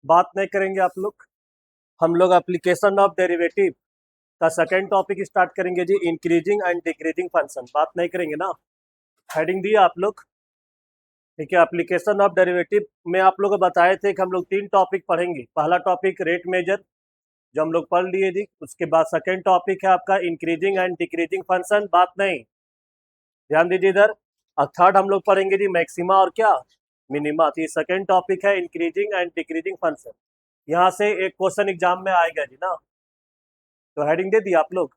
बात नहीं करेंगे आप लोग। हम लोग एप्लीकेशन ऑफ डेरिवेटिव का सेकेंड टॉपिक स्टार्ट करेंगे जी, इंक्रीजिंग एंड डिक्रीजिंग फंक्शन। बात नहीं करेंगे ना। हेडिंग दी आप लोग, ठीक है। एप्लीकेशन ऑफ डेरिवेटिव में आप लोग को बताए थे कि हम लोग 3 टॉपिक पढ़ेंगे। पहला टॉपिक रेट मेजर, जो हम लोग पढ़ लिए जी। उसके बाद सेकेंड टॉपिक है आपका इंक्रीजिंग एंड डिक्रीजिंग फंक्शन, बात नहीं, ध्यान दीजिए इधर। और थर्ड हम लोग पढ़ेंगे जी मैक्सिमा और क्या, मिनिमा। तो ये सेकेंड टॉपिक है इंक्रीजिंग एंड डिक्रीजिंग फंक्शन। यहाँ से एक क्वेश्चन एग्जाम में आएगा जी ना। तो हेडिंग दे दी आप लोग,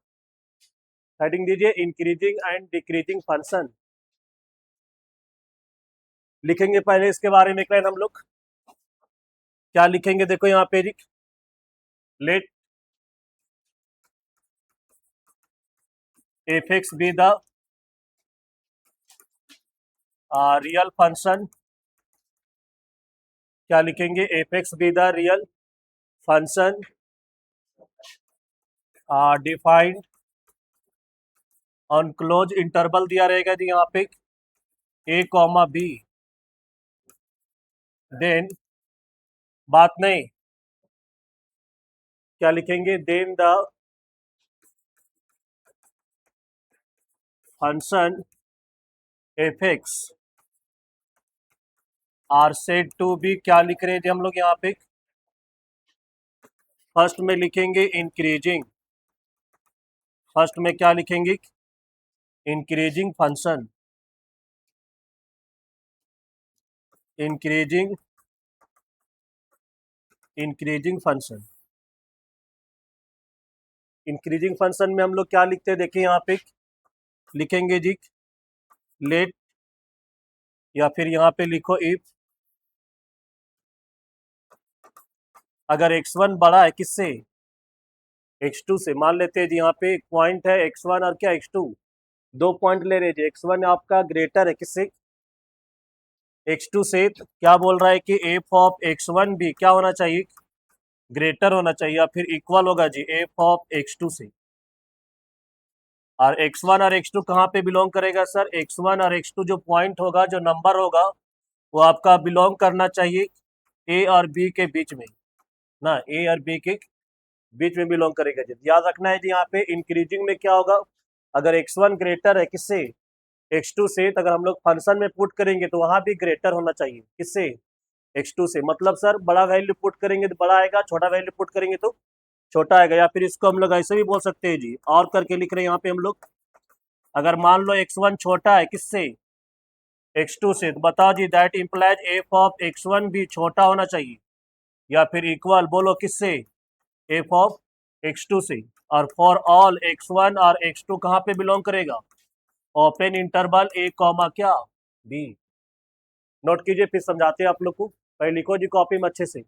हेडिंग दीजिए इंक्रीजिंग एंड डिक्रीजिंग फंक्शन। लिखेंगे पहले इसके बारे में एक लाइन हम लोग। क्या लिखेंगे देखो यहाँ पे जी, let f x be the real function. क्या लिखेंगे, f x be the real function defined on close interval दिया रहेगा जी यहाँ पे ए कॉमा बी। देन बात नहीं, क्या लिखेंगे, then the function f x are said to be. क्या लिख रहे हैं जी हम लोग यहाँ पे, फर्स्ट में लिखेंगे इंक्रीजिंग। फर्स्ट में क्या लिखेंगे, increasing function, increasing increasing function. Increasing function में हम लोग क्या लिखते हैं देखिए यहाँ पे, लिखेंगे जी लेट, या फिर यहाँ पे लिखो इफ, अगर x1 बड़ा है किससे, x2 से। मान लेते हैं जी यहाँ पे एक पॉइंट है x1 और क्या x2, 2 पॉइंट ले रहे जी। x1 आपका ग्रेटर है किससे, x2 से। तो क्या बोल रहा है कि एफ ऑफ x1 भी क्या होना चाहिए, ग्रेटर होना चाहिए, या फिर इक्वल होगा जी एफ ऑफ x2 से। और x1 और x2 कहाँ पे बिलोंग करेगा सर, x1 और x2 जो पॉइंट होगा, जो नंबर होगा, वो आपका बिलोंग करना चाहिए ए और बी के बीच में ना, ए और बी के बीच में बिलोंग करेगा जी। याद रखना है जी, यहाँ पे इंक्रीजिंग में क्या होगा, अगर x1 ग्रेटर है किससे, x2 से, तो अगर हम लोग फंक्शन में पुट करेंगे तो वहां भी ग्रेटर होना चाहिए किससे, x2 से। मतलब सर बड़ा वैल्यू पुट करेंगे तो बड़ा आएगा, छोटा वैल्यू पुट करेंगे तो छोटा आएगा। या फिर इसको हम लोग ऐसे भी बोल सकते हैं जी, और करके लिख रहे हैं यहाँ पे हम लोग। अगर मान लो x1 छोटा है किससे, x2 से, तो बताओ जी that implies f of x1 भी छोटा होना चाहिए, या फिर इक्वल बोलो किससे, एफ ऑफ x2 से। और फॉर ऑल x1 और x2 कहाँ पे बिलोंग करेगा, ओपन इंटरवल ए कॉमा क्या, बी। नोट कीजिए, फिर समझाते हैं आप लोग को। पहले लिखो जी कॉपी में अच्छे से।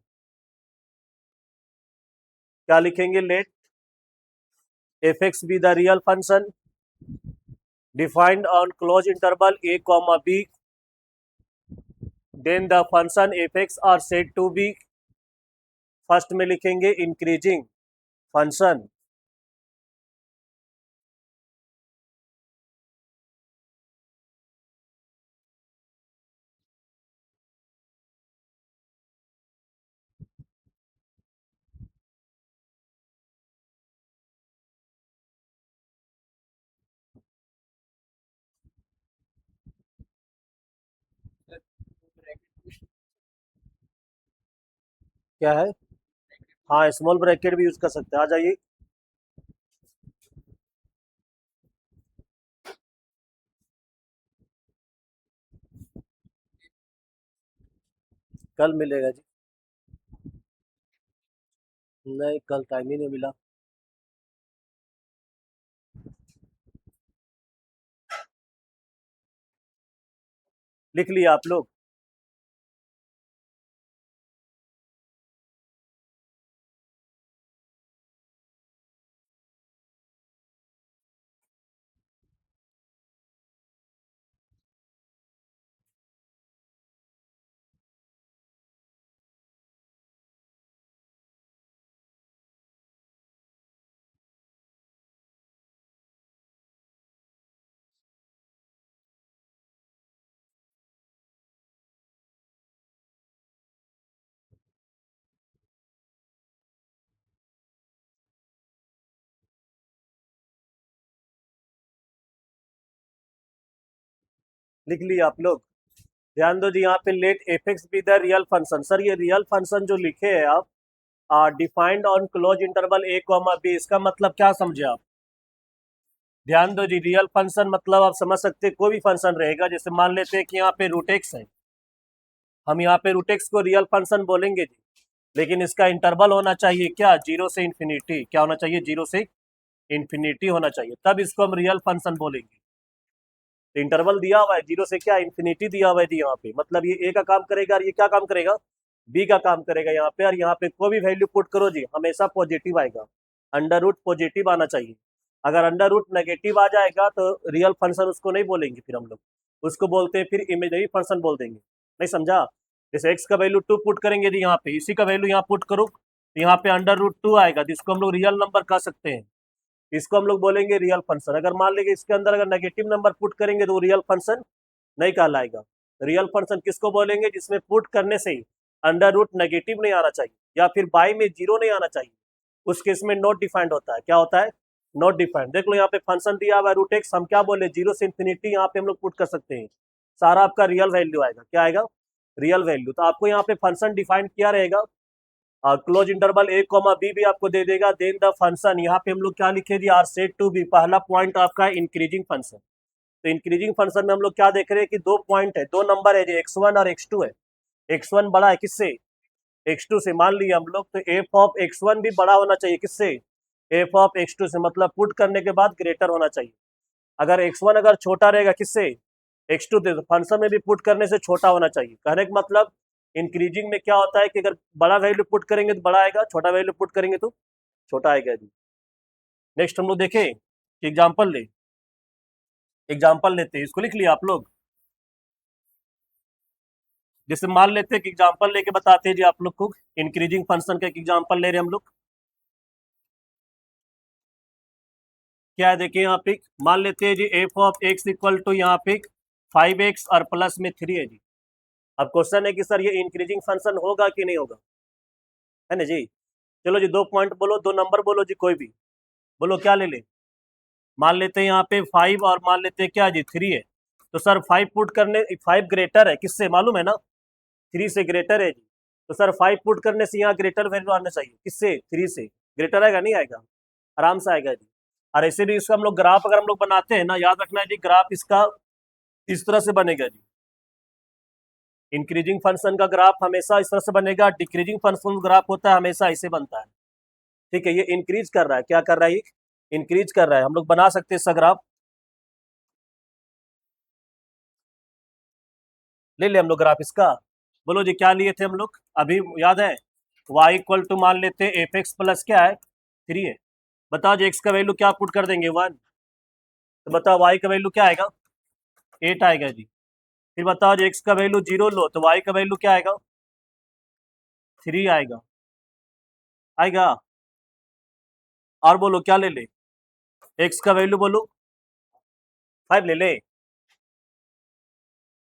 क्या लिखेंगे, let f x be the real function defined on close interval a comma b, then the function f x are said to be. First में लिखेंगे इंक्रीजिंग फंक्शन, क्या है, हाँ स्मॉल ब्रैकेट भी यूज कर सकते हैं। आ जाइए, कल मिलेगा जी। नहीं, कल टाइम ही नहीं मिला। लिख लिया आप लोग। लिख लिया आप लोग। ध्यान दो जी, यहाँ पे let f x be the real function. Sir ये रियल फंक्शन जो लिखे हैं आप defined on close interval a comma b, इसका मतलब क्या समझे आप? ध्यान दो जी, रियल फंक्शन मतलब आप समझ सकते हैं कोई भी फंक्शन रहेगा। जैसे मान लेते हैं कि यहाँ पे रूट एक्स है, हम यहाँ पे रूट एक्स को रियल फंक्शन बोलेंगे जी, लेकिन इसका इंटरवल होना चाहिए क्या? 0 से इन्फिनिटी। क्या होना चाहिए? 0 से इन्फिनिटी होना चाहिए, तब इसको हम रियल फंक्शन बोलेंगे। तो इंटरवल दिया हुआ है 0 से क्या इन्फिनिटी दिया हुआ है जी यहाँ पे, मतलब ये ए का काम करेगा और ये क्या काम करेगा? बी का काम करेगा यहाँ पे। और यहाँ पे कोई भी वैल्यू पुट करो जी, हमेशा पॉजिटिव आएगा। अंडर रूट पॉजिटिव आना चाहिए। अगर अंडर रूट नेगेटिव आ जाएगा तो रियल फंक्शन उसको नहीं बोलेंगे, फिर हम लोग उसको बोलते हैं फिर इमेजनरी फंक्शन बोल देंगे। नहीं समझा? जैसे एक्स का वैल्यू 2 पुट करेंगे जी यहाँ पे, इसी का वैल्यू यहाँ पुट करो तो यहाँ पे अंडर रूट 2 आएगा, जिसको हम लोग रियल नंबर कह सकते हैं। इसको हम लोग बोलेंगे रियल फंक्शन। अगर मान लेंगे इसके अंदर अगर नेगेटिव नंबर पुट करेंगे तो वो रियल फंक्शन नहीं कहलाएगा। रियल फंक्शन किसको बोलेंगे? जिसमें पुट करने से ही अंडर रूट नेगेटिव नहीं आना चाहिए या फिर बाई में 0 नहीं आना चाहिए। उस केस में नॉट डिफाइंड होता है। क्या होता है? Not defined. देख लो यहाँ पे फंक्शन दिया हुआ है रूट एक्स, हम क्या बोले? 0 से इन्फिनिटी यहाँ पे हम लोग पुट कर सकते हैं, सारा आपका रियल वैल्यू आएगा। क्या आएगा? Real value. तो आपको यहाँ पे फंक्शन डिफाइन किया रहेगा, close interval a comma B भी आपको दे देगा। देन द फंक्शन, यहाँ पे हम लोग क्या लिखे जी? Are set to be. पहला पॉइंट आपका इंक्रीजिंग फंक्शन। तो इंक्रीजिंग फंक्शन में हम लोग क्या देख रहे हैं कि दो पॉइंट है, दो नंबर है जो x1 और x2 है। x1 बड़ा है किससे? x2 से। मान लिया हम लोग, तो f ऑफ x1 भी बड़ा होना चाहिए किससे? f ऑफ x2 से। मतलब पुट करने के बाद ग्रेटर होना चाहिए। अगर x1 अगर छोटा रहेगा किससे? x2 दे, तो फंक्शन में भी पुट करने से छोटा होना चाहिए। कहने का मतलब इंक्रीजिंग में क्या होता है कि अगर बड़ा वैल्यू पुट करेंगे तो बड़ा आएगा, छोटा वैल्यू पुट करेंगे तो छोटा आएगा जी। नेक्स्ट हम लोग देखें कि एग्जाम्पल लेते हैं, इसको लिख लिया आप लोग। जैसे मान लेते हैं कि एग्जाम्पल लेके बताते हैं जी आप लोग को, इंक्रीजिंग फंक्शन का एक एग्जाम्पल ले रहे हैं हम लोग। क्या है देखिए यहाँ पे, मान लेते हैं जी f of x equal to यहाँ पे 5x और प्लस में 3 है जी। अब क्वेश्चन है कि सर ये इंक्रीजिंग फंक्शन होगा कि नहीं होगा, है ना जी। चलो जी, दो पॉइंट बोलो, दो नंबर बोलो जी, कोई भी बोलो, क्या ले ले। मान लेते हैं यहाँ पे 5 और मान लेते हैं क्या जी 3 है। तो सर 5 पुट करने, 5 ग्रेटर है किससे मालूम है ना? 3 से ग्रेटर है जी। तो सर 5 पुट करने से यहाँ ग्रेटर वैल्यू आना चाहिए किससे? 3 से। ग्रेटर आएगा नहीं आएगा? आराम से आएगा जी। और ऐसे भी इसका हम लोग ग्राफ अगर हम लोग बनाते हैं ना, याद रखना है जी, ग्राफ इसका इस तरह से बनेगा जी। इंक्रीजिंग फंक्शन का ग्राफ हमेशा इस तरह से बनेगा, डिक्रीजिंग फंक्शन ग्राफ होता है हमेशा ऐसे बनता है। ठीक है, ये इंक्रीज कर रहा है, क्या कर रहा है? ये इंक्रीज कर रहा है। हम लोग बना सकते हैं इसका ग्राफ, ले ले हम लोग ग्राफ इसका। बोलो जी क्या लिए थे हम लोग अभी, याद है? y इक्वल टू मान लेते हैं एफ एक्स प्लस क्या है? 3 है। बताओ जी एक्स का वैल्यू क्या पुट कर देंगे? 1। तो बताओ y का वैल्यू क्या आएगा? 8 आएगा जी। फिर बताओ जी एक्स का वैल्यू 0 लो तो y का वैल्यू क्या आएगा? 3 आएगा। आएगा? और बोलो क्या ले ले? एक्स का वैल्यू बोलो 5 ले ले।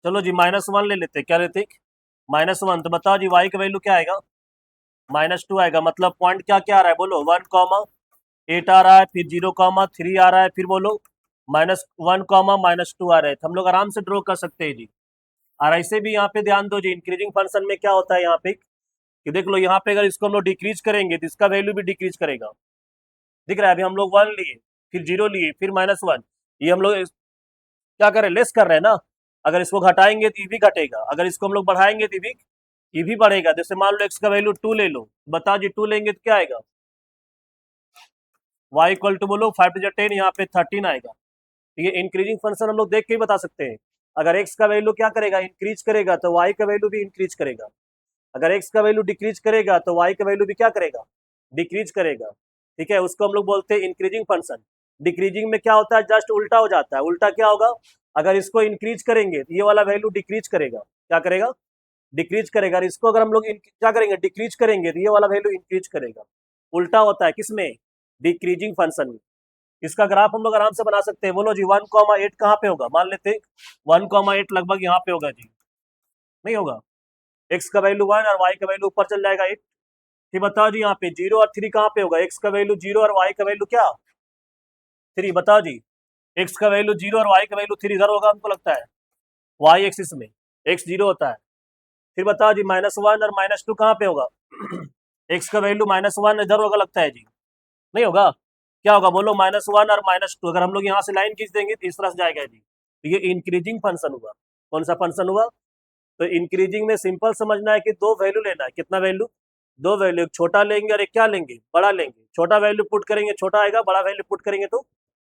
चलो जी -1 ले लेते, क्या लेते? -1। तो बताओ जी y का वैल्यू क्या आएगा? -2 आएगा। मतलब पॉइंट क्या क्या आ रहा है बोलो? 1,8 आ रहा है, फिर 0,3 आ रहा है, फिर बोलो -1,-2 आ रहे हैं। तो हम लोग आराम से ड्रॉ कर सकते हैं जी। और ऐसे भी यहाँ पे ध्यान दो जी, इंक्रीजिंग फंक्शन में क्या होता है यहाँ पे कि देख लो, यहाँ पे अगर इसको हम लोग डिक्रीज करेंगे तो इसका वैल्यू भी डिक्रीज करेगा। दिख रहा है? अभी हम लोग 1 लिए, फिर 0 लिए, फिर -1, ये हम लोग क्या कर रहे हैं? लेस कर रहे हैं ना। अगर इसको घटाएंगे तो ये भी घटेगा, अगर इसको हम लोग बढ़ाएंगे तो ये भी बढ़ेगा। जैसे मान लो एक्स का वैल्यू 2 ले लो, बताओ जी 2 लेंगे तो क्या आएगा? y इक्वल टू बोलो 5 टू 10, यहाँ पे 13 आएगा। तो ये इंक्रीजिंग फंक्शन हम लोग देख के ही बता सकते हैं। अगर x का वैल्यू क्या करेगा? इंक्रीज करेगा, तो y का वैल्यू भी इंक्रीज करेगा। अगर x का वैल्यू डिक्रीज करेगा तो y का वैल्यू भी क्या करेगा? डिक्रीज करेगा। ठीक है, उसको हम लोग बोलते हैं इंक्रीजिंग फंक्शन। डिक्रीजिंग में क्या होता है? जस्ट उल्टा हो जाता है। उल्टा क्या होगा? अगर इसको इंक्रीज करेंगे तो ये वाला वैल्यू डिक्रीज करेगा। क्या करेगा? डिक्रीज करेगा। और इसको अगर हम लोग क्या करेंगे? डिक्रीज करेंगे तो ये वाला वैल्यू इंक्रीज करेगा। उल्टा होता है किसमें? डिक्रीजिंग फंक्शन में। इसका ग्राफ हम लोग आराम से बना सकते हैं। बोलो जी 1,8 कहाँ पे होगा? मान लेते 1,8 लगभग यहाँ पे होगा जी, नहीं होगा? एक्स का वैल्यू 1 और वाई का वैल्यू ऊपर चल जाएगा 8। फिर बताओ जी यहाँ पे 0 और 3 कहाँ पे होगा? एक्स का वैल्यू 0 और वाई का वैल्यू क्या? 3। बताओ जी एक्स का वैल्यू 0 और वाई का वैल्यू 3 इधर होगा हमको लगता है। वाई एक्सिस में, एक्स 0 होता है। फिर बताओ जी -1 और -2 कहाँ पे होगा? एक्स का वैल्यू -1 इधर होगा लगता है जी, नहीं होगा? क्या होगा बोलो? -1 और -2। अगर हम लोग यहाँ से लाइन खींच देंगे तो इस तरह से जाएगा जी, तो ये इंक्रीजिंग फंक्शन हुआ। कौन सा फंक्शन हुआ? तो इंक्रीजिंग में सिंपल समझना है कि दो वैल्यू लेना है। कितना वैल्यू? दो वैल्यू, एक छोटा लेंगे और एक क्या लेंगे? बड़ा लेंगे। छोटा वैल्यू पुट करेंगे छोटा आएगा, बड़ा वैल्यू पुट करेंगे तो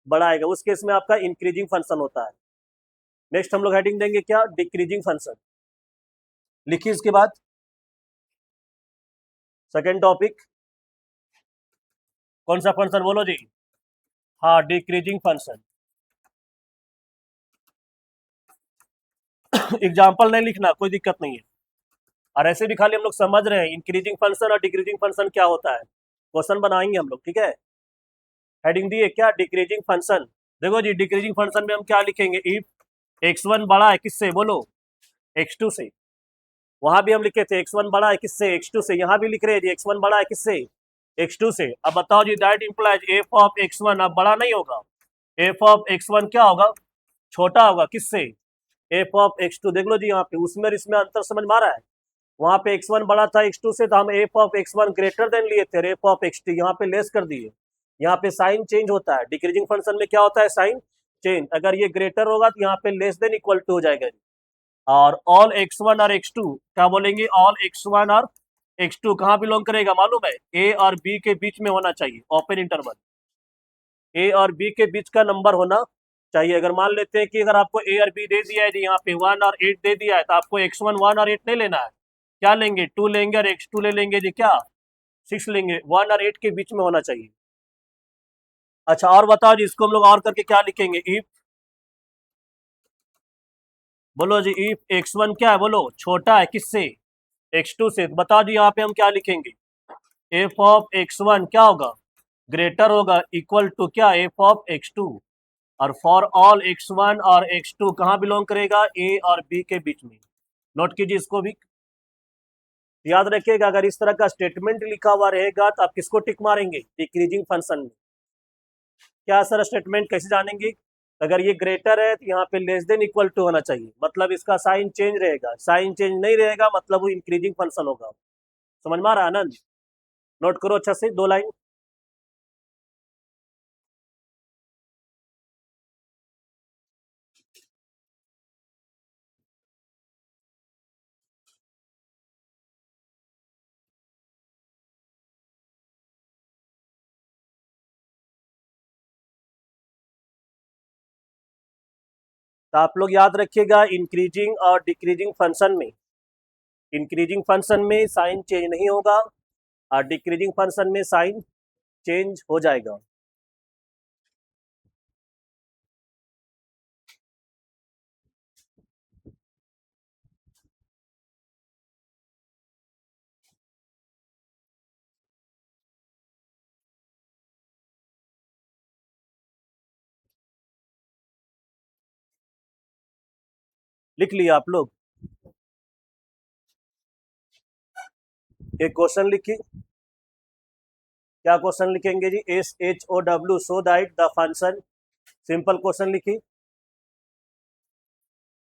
बड़ा आएगा। उस केस में आपका इंक्रीजिंग फंक्शन होता है। नेक्स्ट हम लोग हेडिंग देंगे क्या? Decreasing function. लिखिए इसके बाद सेकेंड टॉपिक, कौन सा फंक्शन बोलो जी? हाँ, डिक्रीजिंग फंक्शन। एग्जाम्पल नहीं लिखना, कोई दिक्कत नहीं है। और ऐसे भी खाली हम लोग समझ रहे हैं इंक्रीजिंग फंक्शन और डिक्रीजिंग फंक्शन क्या होता है, क्वेश्चन बनाएंगे हम लोग, ठीक है? हेडिंग दी है क्या? Decreasing function. देखो जी, डिक्रीजिंग फंक्शन में हम क्या लिखेंगे? इफ x1 बड़ा है किससे बोलो? x2 से। वहां भी हम लिखे थे x1 बड़ा है किससे? x2 से। यहाँ भी लिख रहे हैं जी x1 बड़ा है किससे? x2 से। अब बताओ जी, that implies f of x1 अब बड़ा नहीं होगा, f ऑफ x1 क्या होगा? छोटा होगा किससे? f of x2। देख लो जी यहाँ पे उसमें और इसमें अंतर समझ में आ रहा है? वहां पे x1 बड़ा था x2 से, तो हम f of x1 greater than लिए थे f ऑफ x2, यहाँ पे लेस कर दिए। यहाँ पे साइन चेंज होता है। डिक्रीजिंग फंक्शन में क्या होता है? Sign change. अगर ये ग्रेटर होगा तो यहाँ पे लेस देन इक्वल टू हो जाएगा। और ऑल x1 और x2 क्या बोलेंगे? ऑल x1 और x2 कहाँ बिलोंग करेगा मालूम है? a और b के बीच में होना चाहिए, ओपन इंटरवल। a और b के बीच का नंबर होना चाहिए। अगर मान लेते हैं कि अगर आपको a और b दे दिया है जी, यहाँ पे 1 और 8 दे दिया है, तो आपको x1 1 और 8 नहीं लेना है। क्या लेंगे? 2 लेंगे और x2 ले लेंगे जी, क्या 6 लेंगे। 1 और 8 के बीच में होना चाहिए। अच्छा और बताओ जी, इसको हम लोग और करके क्या लिखेंगे? इफ, बोलो जी, इफ x1 क्या है बोलो? छोटा है किससे? x2 से। तो बताओ जी यहाँ पे हम क्या लिखेंगे? f ऑफ x1 क्या होगा? ग्रेटर होगा, इक्वल टू क्या? f of x2। और फॉर ऑल x1 और x2 कहाँ बिलोंग करेगा? a और b के बीच में। नोट कीजिए इसको भी, याद रखिएगा। अगर इस तरह का स्टेटमेंट लिखा हुआ रहेगा तो आप किसको टिक मारेंगे? डिक्रीजिंग फंक्शन में। क्या सर स्टेटमेंट कैसे जानेंगे? अगर ये ग्रेटर है तो यहाँ पे लेस देन इक्वल टू होना चाहिए, मतलब इसका साइन चेंज रहेगा। साइन चेंज नहीं रहेगा मतलब वो इंक्रीजिंग फंक्शन होगा। समझ में आ रहा है आनंद? नोट करो अच्छा से, दो लाइन। तो आप लोग याद रखिएगा, इंक्रीजिंग और डिक्रीजिंग फंक्शन में, इंक्रीजिंग फंक्शन में साइन चेंज नहीं होगा और डिक्रीजिंग फंक्शन में साइन चेंज हो जाएगा। लिख लिया आप लोग? एक क्वेश्चन लिखिए। क्या क्वेश्चन लिखेंगे जी? SHOW, so that the function, simple question लिखिए,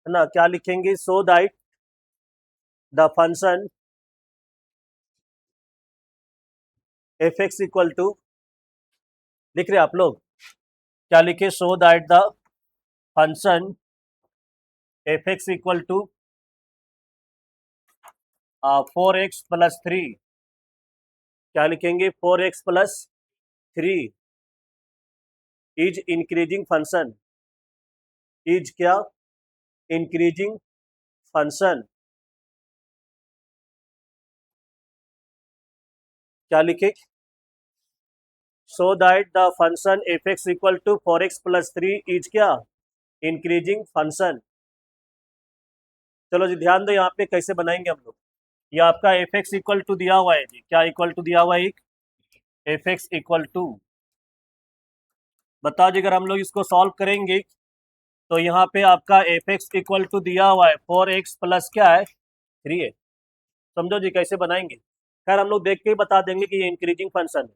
है ना? क्या लिखेंगे? So that the function f x equal to, लिख रहे आप लोग? क्या लिखे? So that the function f x equal to 4x+3। क्या लिखेंगे? 4x+3 is increasing function. Is क्या? Increasing function. क्या लिखे? So that the function f x equal to 4x+3 is क्या? Increasing function. चलो जी ध्यान दो यहाँ पे कैसे बनाएंगे हम लोग। ये आपका एफ एक्स इक्वल टू दिया हुआ है जी, क्या इक्वल टू दिया हुआ है? एक एफ एक्स इक्वल टू, बताओ जी अगर हम लोग इसको सॉल्व करेंगे तो यहाँ पे आपका एफ एक्स इक्वल टू दिया हुआ है 4x प्लस क्या है? 3 है। समझो जी कैसे बनाएंगे। खैर हम लोग देख के ही बता देंगे कि ये इंक्रीजिंग फंक्शन है।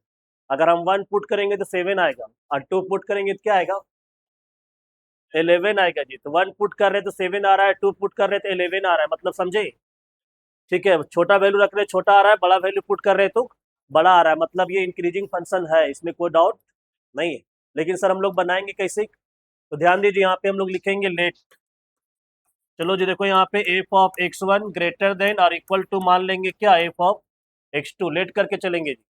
अगर हम 1 पुट करेंगे तो 7 आएगा और 2 पुट करेंगे तो क्या आएगा? 11 आएगा जी। तो 1 पुट कर रहे तो 7 आ रहा है, 2 पुट कर रहे तो 11 आ रहा है, मतलब समझे। ठीक है, छोटा वैल्यू रख रहे छोटा आ रहा है, बड़ा वैल्यू पुट कर रहे तो बड़ा आ रहा है, मतलब ये इंक्रीजिंग फंक्शन है, इसमें कोई डाउट नहीं है। लेकिन सर हम लोग बनाएंगे कैसे, तो ध्यान दीजिए यहाँ पे हम लोग लिखेंगे लेट। चलो जी देखो यहाँ पे F of x1 greater than और इक्वल टू मान लेंगे क्या, एफ ऑफ x2, लेट करके चलेंगे जी।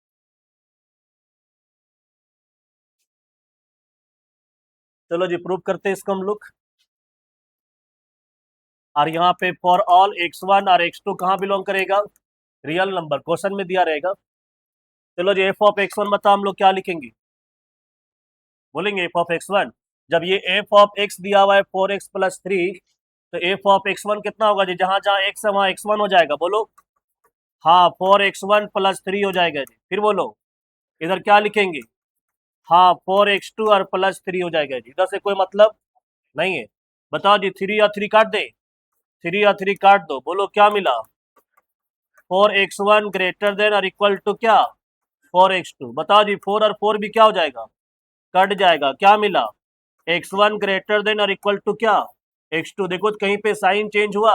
चलो जी प्रूव करते हैं इसको हम लोग। और यहाँ पे फॉर ऑल x1 और x2 कहाँ बिलोंग करेगा, रियल नंबर, क्वेश्चन में दिया रहेगा। चलो जी एफ ऑफ x1 बताओ हम लोग क्या लिखेंगे, बोलेंगे एफ ऑफ x1। जब ये एफ ऑफ x दिया हुआ है 4x+3, तो एफ ऑफ x1 कितना होगा जी, जहां जहां x है वहां x1 हो जाएगा, बोलो। हाँ 4x1+3 हो जाएगा जी। फिर बोलो इधर क्या लिखेंगे, हाँ 4x2 और +3 हो जाएगा जी। इधर से कोई मतलब नहीं है। बताओ जी 3 और 3 काट दे, 3 और 3 काट दो, बोलो क्या मिला, 4x1 ग्रेटर देन और इक्वल टू क्या, 4x2। बताओ जी 4 और 4 भी क्या हो जाएगा, कट जाएगा, क्या मिला, x1 ग्रेटर देन और इक्वल टू क्या, x2। देखो तो कहीं पे साइन चेंज हुआ,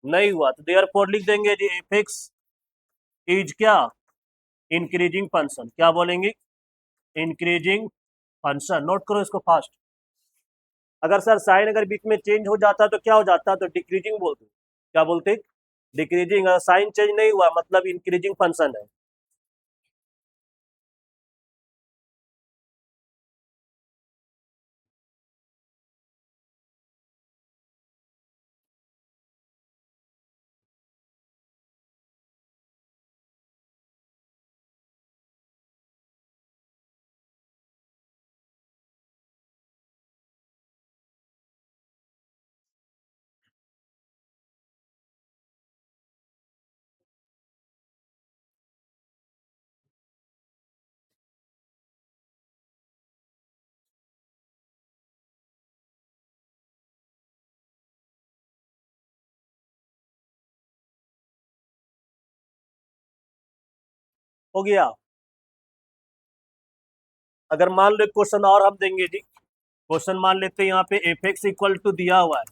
नहीं हुआ, तो देयरफॉर लिख देंगे जी एफ एक्स इज क्या, इंक्रीजिंग फंक्शन। क्या बोलेंगे, इंक्रीजिंग फंक्शन। नोट करो इसको फास्ट। अगर सर साइन अगर बीच में चेंज हो जाता तो क्या हो जाता, तो डिक्रीजिंग बोलते, क्या बोलते, डिक्रीजिंग। साइन चेंज नहीं हुआ मतलब इंक्रीजिंग फंक्शन है। हो गया। अगर मान लो क्वेश्चन और हम देंगे जी, क्वेश्चन मान लेते हैं यहाँ पे एफ एक्स इक्वल टू दिया हुआ है,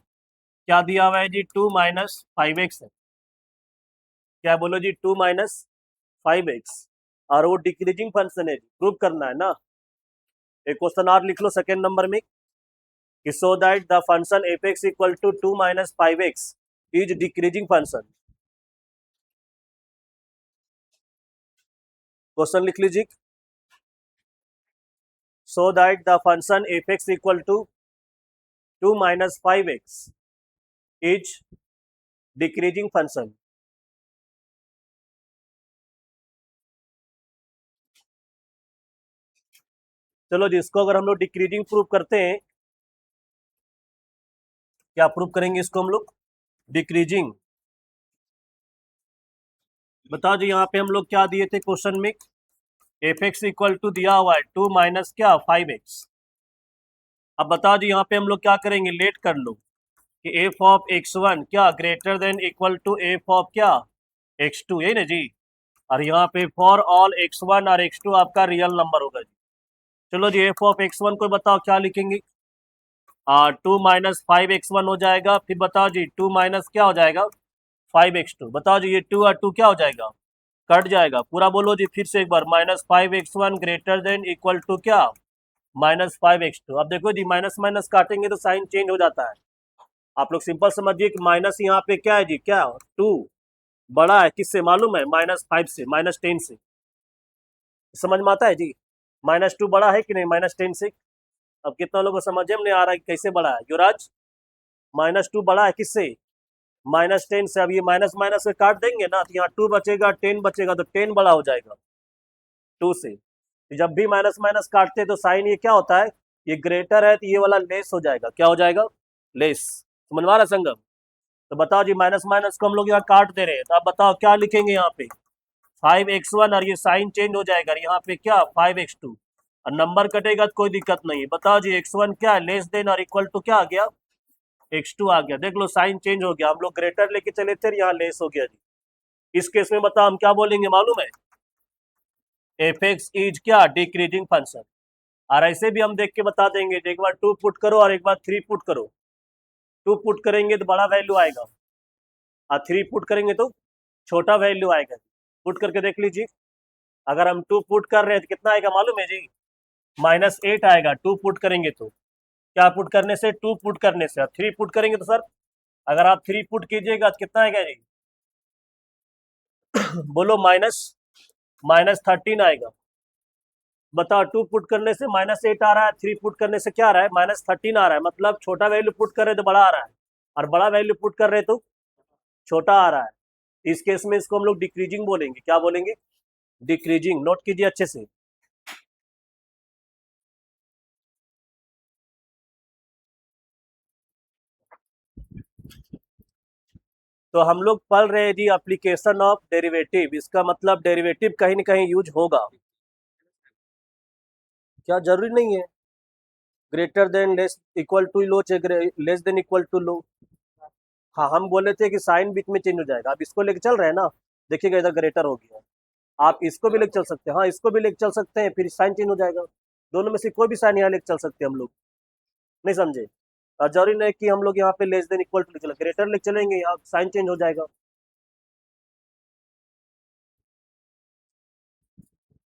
क्या दिया हुआ है जी, 2 - 5x है। क्या बोलो जी, 2 - 5x, और वो डिक्रीजिंग फंक्शन है, प्रूव करना है ना। एक क्वेश्चन और लिख लो सेकेंड नंबर में, कि so that the function f x equal to 2 - 5x is decreasing function. Question लिख लीजिए, so that the function f x equal to 2 - 5x is decreasing function. चलो जी इसको अगर हम लोग डिक्रीजिंग प्रूव करते हैं, क्या प्रूव करेंगे इसको हम लोग, डिक्रीजिंग। बताओ जी यहाँ पे हम लोग क्या दिए थे क्वेश्चन में, एफ एक्स इक्वल टू दिया हुआ है 2 - 5x। अब बताओ जी यहाँ पे हम लोग क्या करेंगे, लेट कर लो, कि एफ ऑफ x1 क्या greater than equal to f of क्या, x2, यही ना जी। और यहाँ पे फॉर ऑल x1 और x2 आपका रियल नंबर होगा जी। चलो जी एफ ऑफ x1 को बताओ क्या लिखेंगे, 2 - 5x1 हो जाएगा। फिर बताओ जी 2 माइनस क्या हो जाएगा, 5x2। बताओ जी ये 2 और 2 क्या हो जाएगा, कट जाएगा पूरा। बोलो जी फिर से एक बार, -5x1 greater than equal to क्या, -5x2। अब देखो जी माइनस माइनस काटेंगे तो साइन चेंज हो जाता है। आप लोग सिंपल समझिए कि माइनस यहाँ पे क्या है जी, क्या 2 बड़ा है किससे मालूम है, -5 से, -10 से। समझ में आता है जी, -2 बड़ा है कि नहीं -10 से। अब कितना लोगों को समझ में नहीं आ रहा है कि कैसे बड़ा है युवराज, -2 बड़ा है किससे, -10 से। अब ये माइनस माइनस से काट देंगे ना, तो यहाँ 2 बचेगा, 10 बचेगा, तो 10 बड़ा हो जाएगा 2 से। तो जब भी माइनस माइनस काटते हैं तो साइन ये क्या होता है, ये ग्रेटर है तो ये वाला लेस हो जाएगा, क्या हो जाएगा, लेस। समझ में आ रहा है संगम। तो बताओ जी माइनस माइनस को हम लोग यहाँ काट दे रहे हैं, तो आप बताओ क्या लिखेंगे यहाँ पे, 5x1, और ये साइन चेंज हो जाएगा, यहाँ पे क्या 5x2, और नंबर कटेगा तो कोई दिक्कत नहीं है। बताओ जी x1 क्या है, लेस देन और इक्वल टू क्या आ गया, x2 आ गया। देख लो साइन चेंज हो गया, हम लोग ग्रेटर लेके चले थे, यहाँ लेस हो गया जी। इस केस में बताओ हम क्या बोलेंगे मालूम है, एफ एक्स इज क्या, डिक्रीजिंग फंक्शन। और ऐसे भी हम देख के बता देंगे, एक बार 2 पुट करो और एक बार 3 पुट करो। 2 पुट करेंगे तो बड़ा वैल्यू आएगा और 3 पुट करेंगे तो छोटा वैल्यू आएगा। पुट करके देख लीजिए, अगर हम 2 पुट कर रहे हैं तो कितना आएगा मालूम है जी? -8 आएगा 2 पुट करेंगे तो। क्या पुट करने से? 2 पुट करने से। और 3 पुट करेंगे तो सर, अगर आप 3 पुट कीजिएगा तो कितना आएगा जी? बोलो, -13 आएगा। बताओ, 2 पुट करने से -8 आ रहा है, 3 पुट करने से क्या आ रहा है? -13 आ रहा है। मतलब छोटा वैल्यू पुट कर रहे तो बड़ा आ रहा है, और बड़ा वैल्यू पुट कर रहे तो छोटा आ रहा है। इस केस में इसको हम लोग डिक्रीजिंग बोलेंगे। क्या बोलेंगे? डिक्रीजिंग। नोट कीजिए अच्छे से। तो हम लोग पढ़ रहे हैं जी एप्लीकेशन ऑफ डेरिवेटिव। इसका मतलब डेरिवेटिव कहीं ना कहीं यूज होगा। क्या जरूरी नहीं है? Greater than, less equal to लो, लेस देन इक्वल टू लो। हाँ, हम बोले थे कि साइन बीच में चेंज हो जाएगा। आप इसको लेके चल रहे हैं ना, देखिएगा इधर ग्रेटर हो गया। आप इसको भी लेके चल सकते हैं, हाँ इसको भी लेके चल सकते हैं, फिर साइन चेंज हो जाएगा। दोनों में से कोई भी साइन यहाँ लेके चल सकते हैं हम लोग। नहीं समझे? और जरूरी नहीं कि हम लोग यहाँ पे लेस देन इक्वल टू चले, ग्रेटर लेके चलेंगे, यहाँ साइन चेंज हो जाएगा।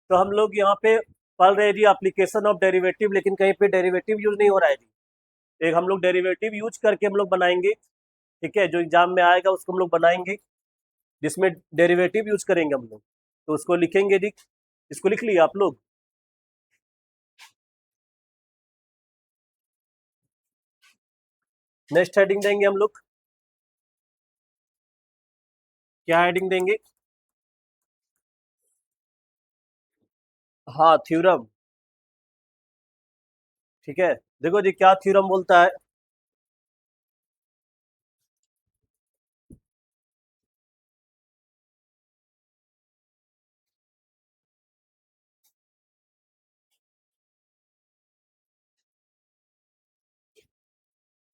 तो हम लोग यहाँ पे पढ़ रहे हैं जी एप्लीकेशन ऑफ डेरिवेटिव, लेकिन कहीं पे डेरिवेटिव यूज नहीं हो रहा है जी। एक हम लोग डेरिवेटिव यूज करके हम लोग बनाएंगे, ठीक है, जो एग्जाम में आएगा उसको हम लोग बनाएंगे, जिसमें डेरिवेटिव यूज करेंगे हम लोग। तो उसको लिखेंगे जी। इसको लिख लिया आप लोग? नेक्स्ट हेडिंग देंगे हम लोग। क्या हेडिंग देंगे? हाँ, थ्योरम। ठीक है, देखो जी क्या थ्योरम बोलता है।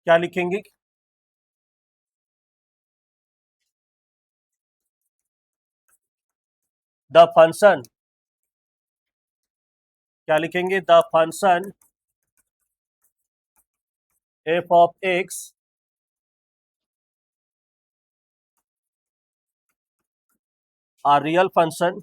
क्या लिखेंगे? The function. क्या लिखेंगे? The function f of x are real function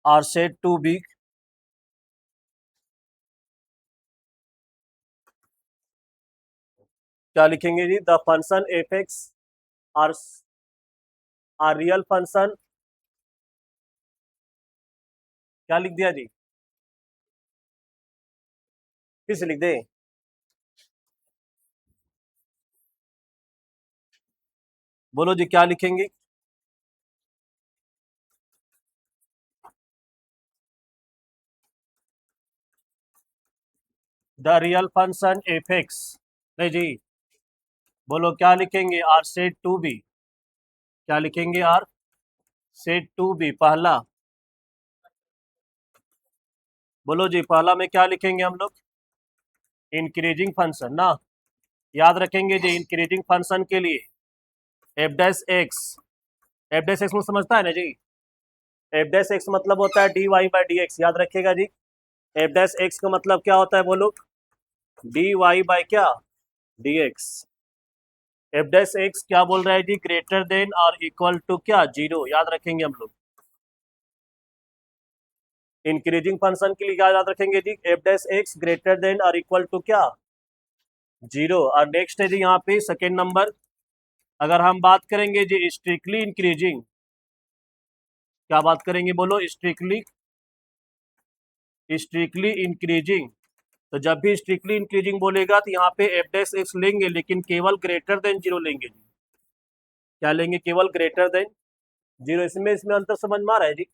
are said to be. क्या लिखेंगे जी? The function f x are are real function. क्या लिख दिया जी? फिर से लिख दे? बोलो जी क्या लिखेंगे? The real function f x. नहीं जी, बोलो क्या लिखेंगे? Are said to be. क्या लिखेंगे? आर सेड टू बी पहला। बोलो जी पहला में क्या लिखेंगे हम लोग? इंक्रीजिंग फंक्शन ना। याद रखेंगे जी, इंक्रीजिंग फंक्शन के लिए F dash x. F dash x में समझता है ना जी? एफ डैश एक्स मतलब होता है d Y by D x. याद रखिएगा जी, एफ डैश एक्स का मतलब क्या होता है बोलो? डी वाई बाई क्या? D x. F dash x क्या बोल रहा है जी? ग्रेटर देन और इक्वल टू क्या? 0। याद रखेंगे हम लोग। इंक्रीजिंग फंक्शन के लिए क्या याद रखेंगे जी? F dash x greater than और इक्वल टू क्या? 0। और नेक्स्ट है जी यहाँ पे सेकेंड नंबर, अगर हम बात करेंगे जी स्ट्रिक्टली इंक्रीजिंग। क्या बात करेंगे बोलो? Strictly strictly increasing. तो जब भी स्ट्रिक्टली इंक्रीजिंग बोलेगा तो यहाँ पे एफ डैश एक्स लेंगे, लेकिन केवल ग्रेटर देन 0 लेंगे जी। क्या लेंगे? केवल ग्रेटर देन 0। इसमें इसमें अंतर समझ में आ रहा है जी?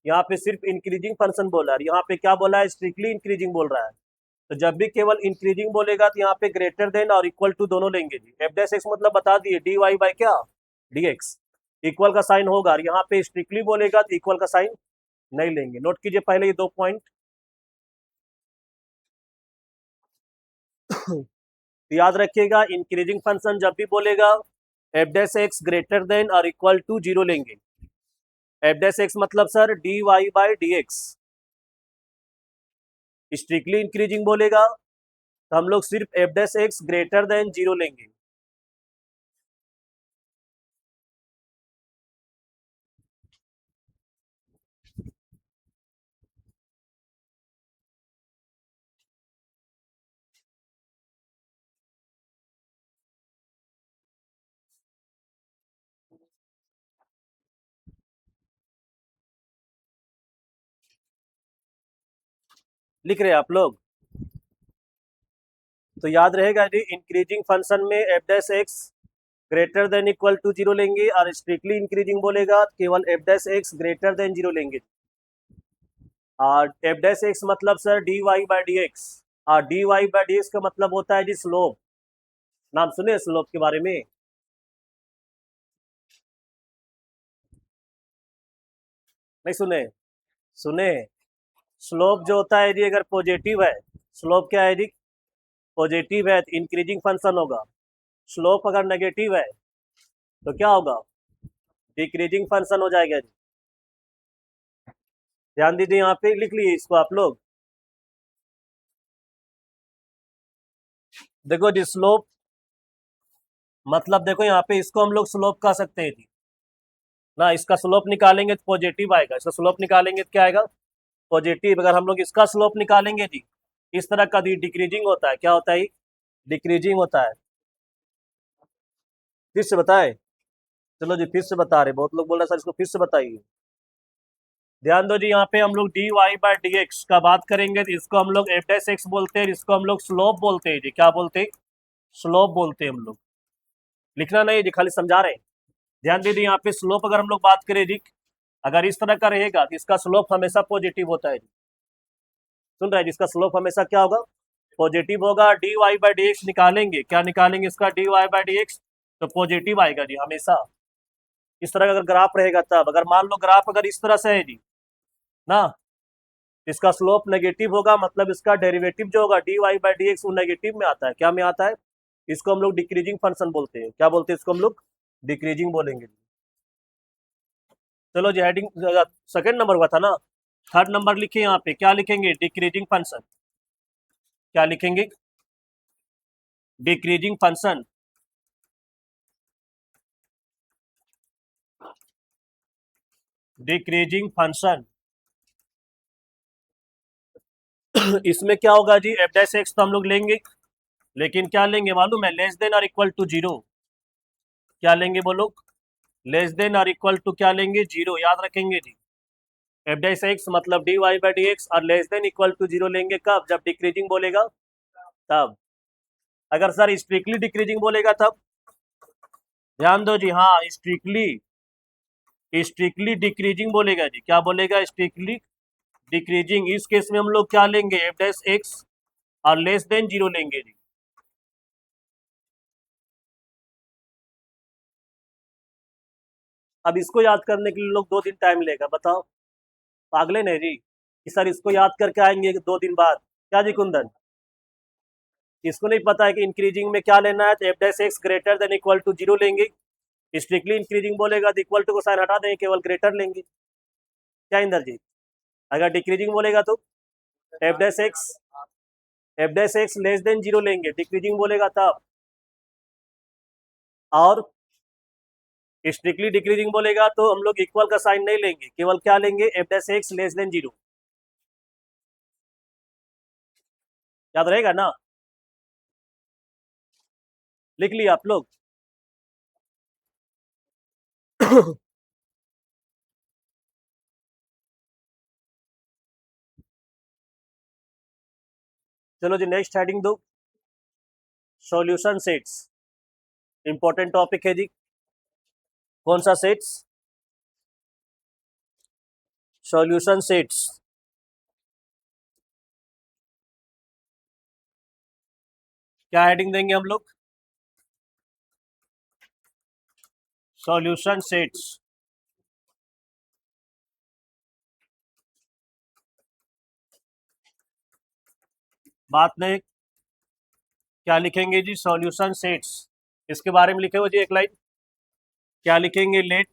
यहाँ पे सिर्फ इंक्रीजिंग फंक्शन बोला है, यहाँ पे क्या बोला है? स्ट्रिक्टली इंक्रीजिंग बोल रहा है। तो जब भी केवल इंक्रीजिंग बोलेगा तो यहाँ पे ग्रेटर देन और इक्वल टू दोनों लेंगे जी। एफ डैश एक्स मतलब बता दिए, डी वाई बाई क्या? D x. इक्वल का साइन होगा, और यहाँ पे स्ट्रिक्टली बोलेगा तो इक्वल का साइन नहीं लेंगे। नोट कीजिए पहले ये 2 पॉइंट। तो याद रखिएगा इंक्रीजिंग फंक्शन जब भी बोलेगा f dash x greater than और इक्वल टू जीरो लेंगे। एफ डैश एक्स मतलब sir d Y by D x. Strictly increasing बोलेगा तो हम लोग सिर्फ f dash x greater than zero लेंगे। लिख रहे हैं आप लोग? तो याद रहेगा जी इंक्रीजिंग फंक्शन में f dash x greater than equal to zero लेंगे और स्ट्रिक्टली इंक्रीजिंग बोलेगा केवल f dash x greater than zero लेंगे। और एफ डैश एक्स मतलब sir d Y by D x. और d Y by D x का मतलब होता है जी स्लोप। नाम सुने स्लोप के बारे में? नहीं सुने? सुने। स्लोप जो होता है जी अगर पॉजिटिव है, स्लोप क्या है जी? पॉजिटिव है तो इंक्रीजिंग फंक्शन होगा। स्लोप अगर नेगेटिव है तो क्या होगा? डिक्रीजिंग फंक्शन हो जाएगा जी। ध्यान दीजिए यहाँ पे लिख लिए इसको आप लोग। देखो जी स्लोप मतलब देखो यहाँ पे इसको हम लोग स्लोप कह सकते हैं जी ना। इसका स्लोप निकालेंगे तो पॉजिटिव आएगा, इसका स्लोप निकालेंगे तो क्या आएगा? पॉजिटिव। अगर हम लोग इसका स्लोप निकालेंगे जी इस तरह का डिक्रीजिंग होता है। क्या होता है? डिक्रीजिंग होता है। फिर से बताए? चलो जी फिर से बता रहे, बहुत लोग बोल रहे सर इसको फिर से बताइए। ध्यान दो जी यहाँ पे हम लोग d Y by D x का बात करेंगे तो इसको हम लोग एफ डैश एक्स बोलते हैं, इसको हम लोग स्लोप बोलते हैं जी। क्या बोलते हैं? स्लोप बोलते हैं हम लोग। लिखना नहीं जी, खाली समझा रहे हैं। ध्यान दीजिए यहाँ पे स्लोप अगर हम लोग बात करें जी, अगर इस तरह का रहेगा तो इसका स्लोप हमेशा पॉजिटिव होता है जी। सुन रहे हैं? जिसका स्लोप हमेशा क्या होगा? पॉजिटिव होगा। D Y by D x निकालेंगे, क्या निकालेंगे इसका? D Y by D x. तो पॉजिटिव आएगा जी हमेशा। इस तरह का अगर ग्राफ रहेगा तब, अगर मान लो ग्राफ अगर इस तरह से है जी ना, इसका स्लोप नेगेटिव होगा मतलब इसका डेरिवेटिव जो होगा d Y by D x वो नेगेटिव में आता है। क्या में आता है? इसको हम लोग डिक्रीजिंग फंक्शन बोलते हैं। क्या बोलते हैं इसको हम लोग? डिक्रीजिंग बोलेंगे। चलो जी हेडिंग सेकंड नंबर हुआ था ना, थर्ड नंबर लिखे यहाँ पे। क्या लिखेंगे? Decreasing function. क्या लिखेंगे? Decreasing function. डिक्रीजिंग फंक्शन इसमें क्या होगा जी? एफ डैश एक्स तो हम लोग लेंगे, लेकिन क्या लेंगे मालूम है? लेस देन और इक्वल टू जीरो। क्या लेंगे बोलो? लेस देन और इक्वल टू क्या लेंगे? जीरो। याद रखेंगे जी एफ डैश एक्स मतलब D Y by D x और less than equal to zero लेंगे कब? जब डिक्रीजिंग बोलेगा तब। अगर सर स्ट्रिक्टली डिक्रीजिंग बोलेगा तब? ध्यान दो जी, हाँ स्ट्रिक्टली, स्ट्रिक्टली डिक्रीजिंग बोलेगा जी। क्या बोलेगा? Strictly decreasing. इस केस में हम लोग क्या लेंगे? एफ डैश एक्स और लेस देन जीरो लेंगे जी। अब इसको याद करने के लिए लोग 2 दिन टाइम लेगा, बताओ पागले नहीं जी कि सर इसको याद करके आएंगे 2 दिन बाद? क्या जी कुंदन, इसको नहीं पता है कि इंक्रीजिंग में क्या लेना है? तो f dash x greater than equal to zero लेंगे। स्ट्रिक्टली इंक्रीजिंग बोलेगा तो इक्वल टू को साइन हटा देंगे, केवल ग्रेटर लेंगे। क्या इंदर जी? अगर डिक्रीजिंग बोलेगा तो f dash x, F dash x less than zero लेंगे। डिक्रीजिंग बोलेगा तब। और स्ट्रिक्टली डिक्रीजिंग बोलेगा तो हम लोग इक्वल का साइन नहीं लेंगे, केवल क्या लेंगे? F dash x less than zero. याद रहेगा ना? लिख लिया आप लोग? चलो जी नेक्स्ट हेडिंग दो, सॉल्यूशन सेट्स। इंपॉर्टेंट टॉपिक है जी। कौन सा सेट्स? Solution sets. क्या हेडिंग देंगे हम लोग? Solution sets. बात नहीं, क्या लिखेंगे जी? सॉल्यूशन सेट्स, इसके बारे में लिखे हो जी एक लाइन। क्या लिखेंगे? Let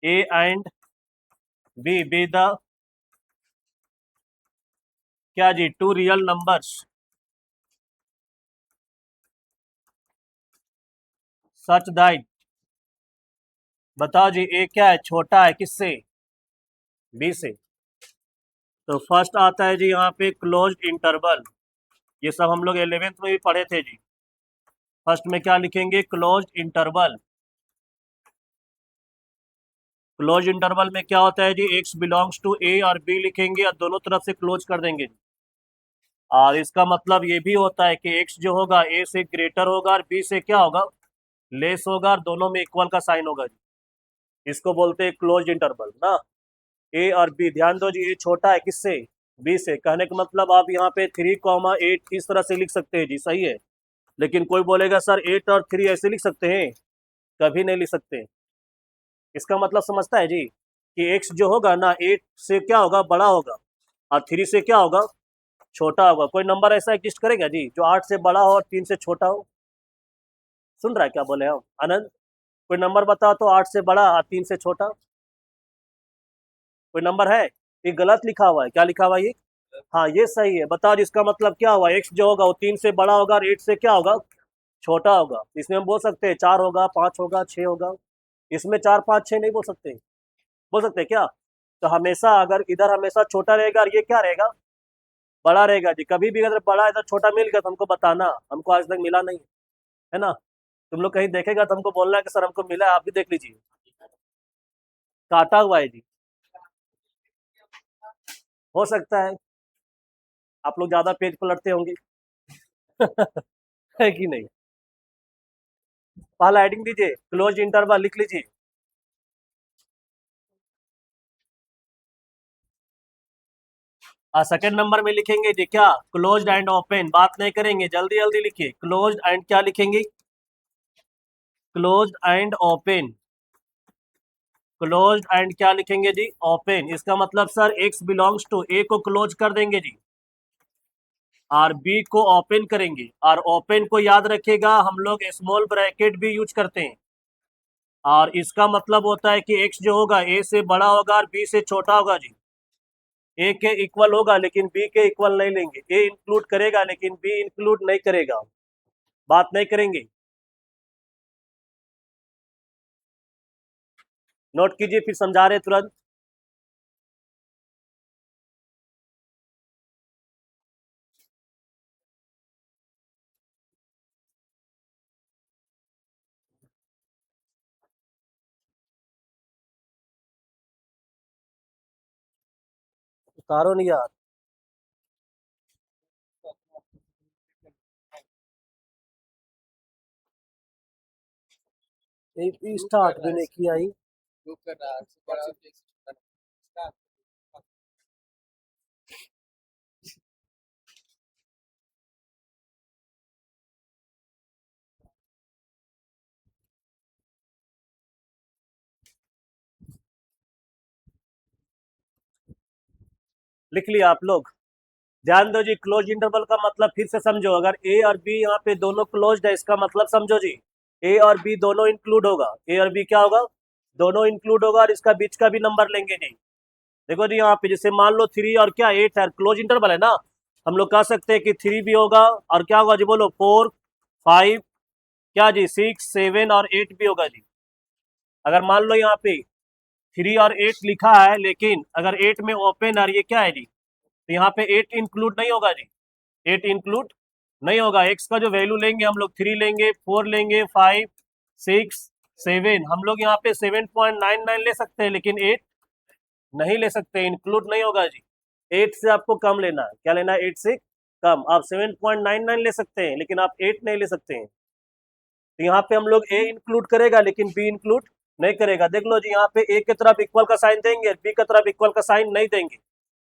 A and B the क्या जी? Two real numbers such that, बताओ जी ए क्या है? छोटा है किससे? बी से। तो फर्स्ट आता है जी यहाँ पे क्लोज्ड इंटरवल, ये सब हम लोग 11th में भी पढ़े थे जी। फर्स्ट में क्या लिखेंगे? Closed interval. क्लोज इंटरवल में क्या होता है जी? एक्स बिलोंग्स टू ए और बी लिखेंगे और दोनों तरफ से क्लोज कर देंगे। और इसका मतलब ये भी होता है कि एक्स जो होगा ए से ग्रेटर होगा और बी से क्या होगा? लेस होगा, और दोनों में इक्वल का साइन होगा जी। इसको बोलते हैं क्लोज इंटरवल ना। ए और बी, ध्यान दो जी, ए छोटा है किससे? बी से। कहने का मतलब आप यहाँ पे 3,8 इस तरह से लिख सकते हैं जी, सही है। लेकिन कोई बोलेगा सर 8 और 3 ऐसे लिख सकते हैं? कभी नहीं लिख सकते। इसका मतलब समझता है जी कि एक्स जो होगा ना 8 से क्या होगा? बड़ा होगा, और 3 से क्या होगा? छोटा होगा। कोई नंबर ऐसा एग्जिस्ट करेगा जी जो 8 से बड़ा हो और 3 से छोटा हो? सुन रहा है क्या बोले हम आनंद? कोई नंबर बताओ तो 8 से बड़ा और 3 से छोटा, कोई नंबर है? ये गलत लिखा हुआ है। क्या लिखा हुआ है ये? हाँ ये सही है। बताओ जिसका मतलब क्या हुआ? एक्स जो होगा वो 3 से बड़ा होगा और 8 से क्या होगा? छोटा होगा। इसमें हम बोल सकते हैं 4 होगा, 5 होगा, 6 होगा। इसमें 4, 5, 6 नहीं बोल सकते? बोल सकते हैं क्या? तो हमेशा अगर इधर हमेशा छोटा रहेगा और ये क्या रहेगा? बड़ा रहेगा जी। कभी भी अगर बड़ा इधर छोटा मिल गया तो हमको बताना, हमको आज तक मिला नहीं है ना। तुम लोग कहीं देखेगा तो हमको बोलना है कि सर हमको मिला है, आप भी देख लीजिए। काटा हुआ है जी। हो सकता है, आप लोग ज्यादा पेज पलटते होंगे। है कि नहीं? पहला हेडिंग दीजिए, क्लोज इंटरवल लिख लीजिए। सेकंड नंबर में लिखेंगे जी क्या? Closed end open. बात नहीं करेंगे, जल्दी जल्दी लिखिए। क्लोज्ड एंड क्या लिखेंगे? Closed end open. Closed end क्या लिखेंगे जी? ओपन। इसका मतलब सर एक्स बिलोंग्स टू ए को क्लोज कर देंगे जी, और बी को ओपन करेंगे। और ओपन को याद रखिएगा, हम लोग स्मॉल ब्रैकेट भी यूज करते हैं। और इसका मतलब होता है कि एक्स जो होगा ए से बड़ा होगा और बी से छोटा होगा जी। ए के इक्वल होगा लेकिन बी के इक्वल नहीं लेंगे। ए इंक्लूड करेगा लेकिन बी इंक्लूड नहीं करेगा। बात नहीं करेंगे। नोट कीजिए, फिर समझा रहे तुरंत। उतारो नहीं यार, स्टार्ट भी नहीं किया ही। लिख लिया आप लोग? ध्यान दो जी, क्लोज इंटरवल का मतलब फिर से समझो। अगर ए और बी यहाँ पे दोनों क्लोज्ड है, इसका मतलब समझो जी, ए और बी दोनों इंक्लूड होगा। ए और बी क्या होगा? दोनों इंक्लूड होगा, और इसका बीच का भी नंबर लेंगे जी। देखो जी यहाँ पे जैसे मान लो 3 और क्या 8 है, क्लोज इंटरवल है ना। हम लोग कह सकते हैं कि 3 भी होगा, और क्या होगा जी? बोलो 4, 5, क्या जी 6, 7 और 8 भी होगा जी। अगर मान लो यहाँ पे 3 और 8 लिखा है, लेकिन अगर 8 में ओपन और ये क्या है जी, तो यहाँ पे 8 इंक्लूड नहीं होगा जी। 8 इंक्लूड नहीं होगा। एक्स का जो वैल्यू लेंगे हम लोग, 3 लेंगे, 4 लेंगे, 5, 6, 7। हम लोग यहाँ पे 7.99 ले सकते हैं, लेकिन 8 नहीं ले सकते, इंक्लूड नहीं होगा जी। 8 से आपको कम लेना है। क्या लेना है? 8 से कम। आप 7.99 ले सकते हैं, लेकिन आप 8 नहीं ले सकते हैं। तो यहाँ पे हम लोग ए इंक्लूड करेगा लेकिन बी इंक्लूड नहीं करेगा। देख लो जी, यहाँ पे ए की तरफ इक्वल का साइन देंगे, बी की तरफ इक्वल का साइन नहीं देंगे।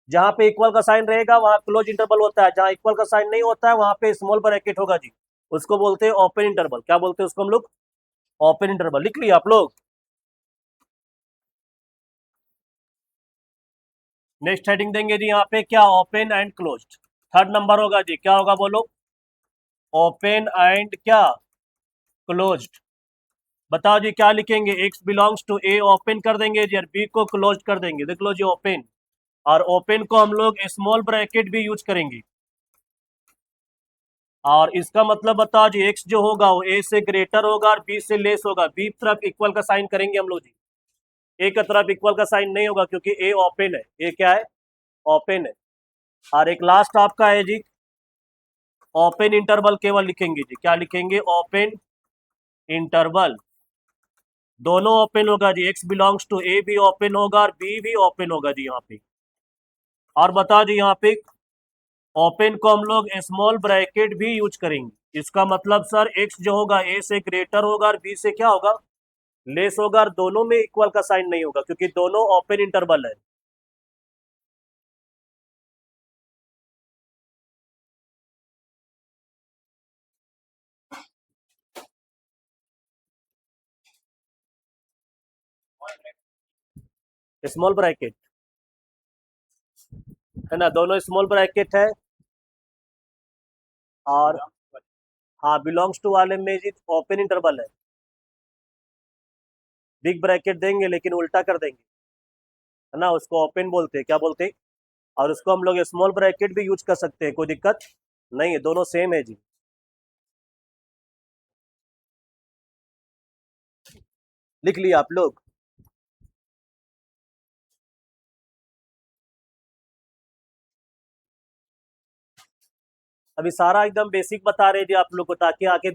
जहाँ पे इक्वल का साइन रहेगा वहाँ क्लोज इंटरवल होता है, जहाँ इक्वल का साइन नहीं होता है वहाँ पे स्मॉल ब्रैकेट होगा जी। उसको बोलते हैं ओपन इंटरवल। क्या बोलते हैं उसको हम लोग? Open interval. लिख लिया आप लोग? नेक्स्ट हेडिंग देंगे जी यहाँ पे क्या? Open and closed. Third number होगा जी, क्या होगा बोलो? ओपन एंड क्या क्लोज्ड। बताओ जी क्या लिखेंगे, x belongs to a open कर देंगे जी और b को क्लोज कर देंगे। देख लो जी ओपन, और ओपन को हम लोग स्मॉल ब्रैकेट भी यूज करेंगे। और इसका मतलब बताओ जी x जो होगा वो a से ग्रेटर होगा और b से लेस होगा। b तरफ इक्वल का साइन करेंगे हम लोग जी, a का तरफ इक्वल का साइन नहीं होगा क्योंकि a ओपन है, a क्या है ओपन है। और एक लास्ट आपका है जी ओपन इंटरवल, केवल लिखेंगे जी, क्या लिखेंगे ओपन इंटरवल। दोनों ओपन होगा जी, x बिलोंग्स टू a भी ओपन होगा और b भी ओपन होगा जी यहाँ पे। और बता जी यहाँ पे ओपन को हम लोग स्मॉल ब्रैकेट भी यूज करेंगे। इसका मतलब सर x जो होगा a से ग्रेटर होगा और b से क्या होगा लेस होगा, और दोनों में इक्वल का साइन नहीं होगा क्योंकि दोनों ओपन इंटरवल है। स्मॉल ब्रैकेट है ना, दोनों स्मॉल ब्रैकेट है। और हाँ बिलोंग्स टू वाले में जी ओपन इंटरवल है, बिग ब्रैकेट देंगे लेकिन उल्टा कर देंगे है ना, उसको ओपन बोलते हैं, क्या बोलते हैं। और उसको हम लोग स्मॉल ब्रैकेट भी यूज कर सकते हैं, कोई दिक्कत नहीं है, दोनों सेम है जी। लिख लिया आप लोग। अभी सारा एकदम बेसिक बता रहे जी आप लोग को, ताकि आगे